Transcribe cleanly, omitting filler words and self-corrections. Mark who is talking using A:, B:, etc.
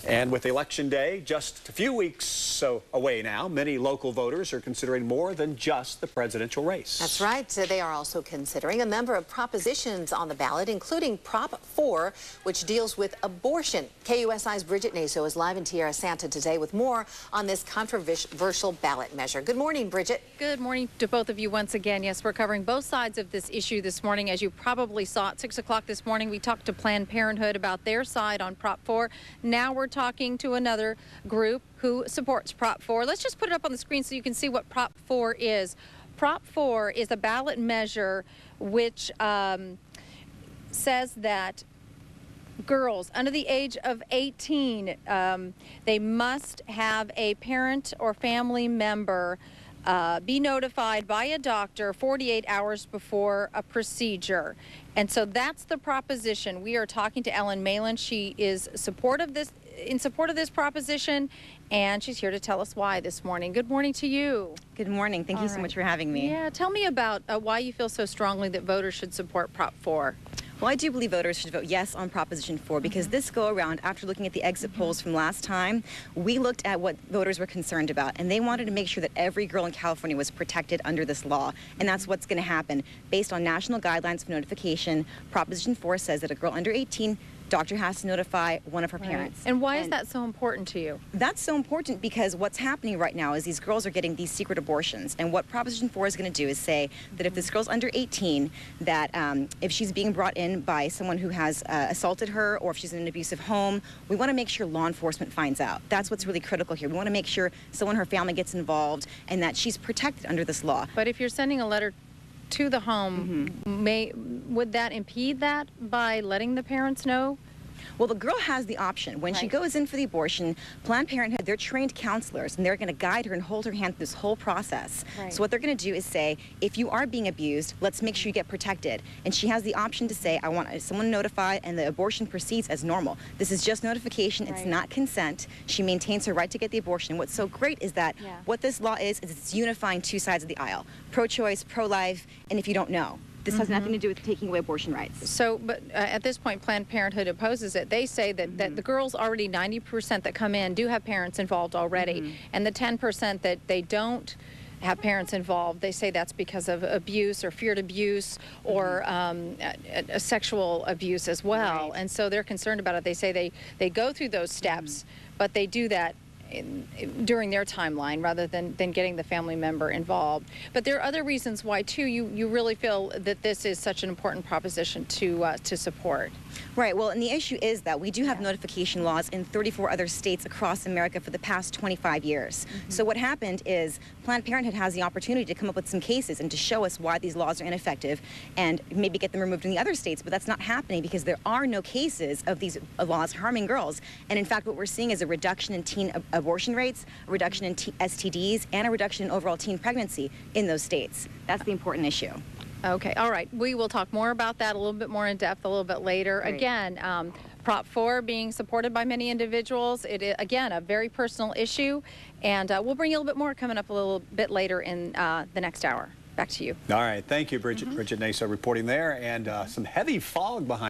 A: And with Election Day just a few weeks away now, many local voters are considering more than just the presidential race.
B: That's right. They are also considering a number of propositions on the ballot, including Prop 4, which deals with abortion. KUSI's Bridget Naso is live in Tierra Santa today with more on this controversial ballot measure. Good morning, Bridget.
C: Good morning to both of you once again. Yes, we're covering both sides of this issue this morning. As you probably saw at 6 o'clock this morning, we talked to Planned Parenthood about their side on Prop 4. Now we're talking to another group who supports Prop 4. Let's just put it up on the screen so you can see what Prop 4 is. Prop 4 is a ballot measure which says that girls under the age of 18, they must have a parent or family member be notified by a doctor 48 hours before a procedure. And so that's the proposition. We are talking to Ellen Malin. She is in support of this proposition, and she's here to tell us why this morning. Good morning to you.
D: Good morning. Thank you so much for having me.
C: Yeah, tell me about why you feel so strongly that voters should support Prop 4.
D: Well, I do believe voters should vote yes on Proposition 4 because this go-around, after looking at the exit polls from last time, we looked at what voters were concerned about, and they wanted to make sure that every girl in California was protected under this law, and that's what's going to happen. Based on national guidelines for notification, Proposition 4 says that a girl under 18 doctor has to notify one of her parents.
C: And why is that so important to you?
D: That's so important because what's happening right now is these girls are getting these secret abortions. And what Proposition 4 is going to do is say that if this girl's under 18, that if she's being brought in by someone who has assaulted her, or if she's in an abusive home, we want to make sure law enforcement finds out. That's what's really critical here. We want to make sure someone in her family gets involved and that she's protected under this law.
C: But if you're sending a letter to the home, would that impede that by letting the parents know?
D: Well, the girl has the option. When she goes in for the abortion, Planned Parenthood, they're trained counselors, and they're going to guide her and hold her hand through this whole process. So what they're going to do is say, if you are being abused, let's make sure you get protected. And she has the option to say, I want someone notified, and the abortion proceeds as normal. This is just notification. It's not consent. She maintains her right to get the abortion. And what's so great is that what this law is it's unifying two sides of the aisle, pro-choice, pro-life, and if you don't know. This has nothing to do with taking away abortion rights.
C: So, but at this point, Planned Parenthood opposes it. They say that, that the girls already, 90% that come in, do have parents involved already. And the 10% that they don't have parents involved, they say that's because of abuse or feared abuse or a sexual abuse as well. And so they're concerned about it. They say they go through those steps, but they do that during their timeline rather than getting the family member involved. But there are other reasons why, too, you really feel that this is such an important proposition to support.
D: Right. Well, and the issue is that we do have notification laws in 34 other states across America for the past 25 years. So what happened is Planned Parenthood has the opportunity to come up with some cases and to show us why these laws are ineffective and maybe get them removed in the other states, but that's not happening because there are no cases of these laws harming girls. And in fact, what we're seeing is a reduction in teen abortion rates, a reduction in STDs, and a reduction in overall teen pregnancy in those states. That's the important issue.
C: Okay, all right. We will talk more about that a little bit more in depth a little bit later. Again, Prop 4 being supported by many individuals. It is, again, a very personal issue, and we'll bring you a little bit more coming up a little bit later in the next hour. Back to you.
A: All right, thank you, Bridget. Bridget Naso reporting there, and some heavy fog behind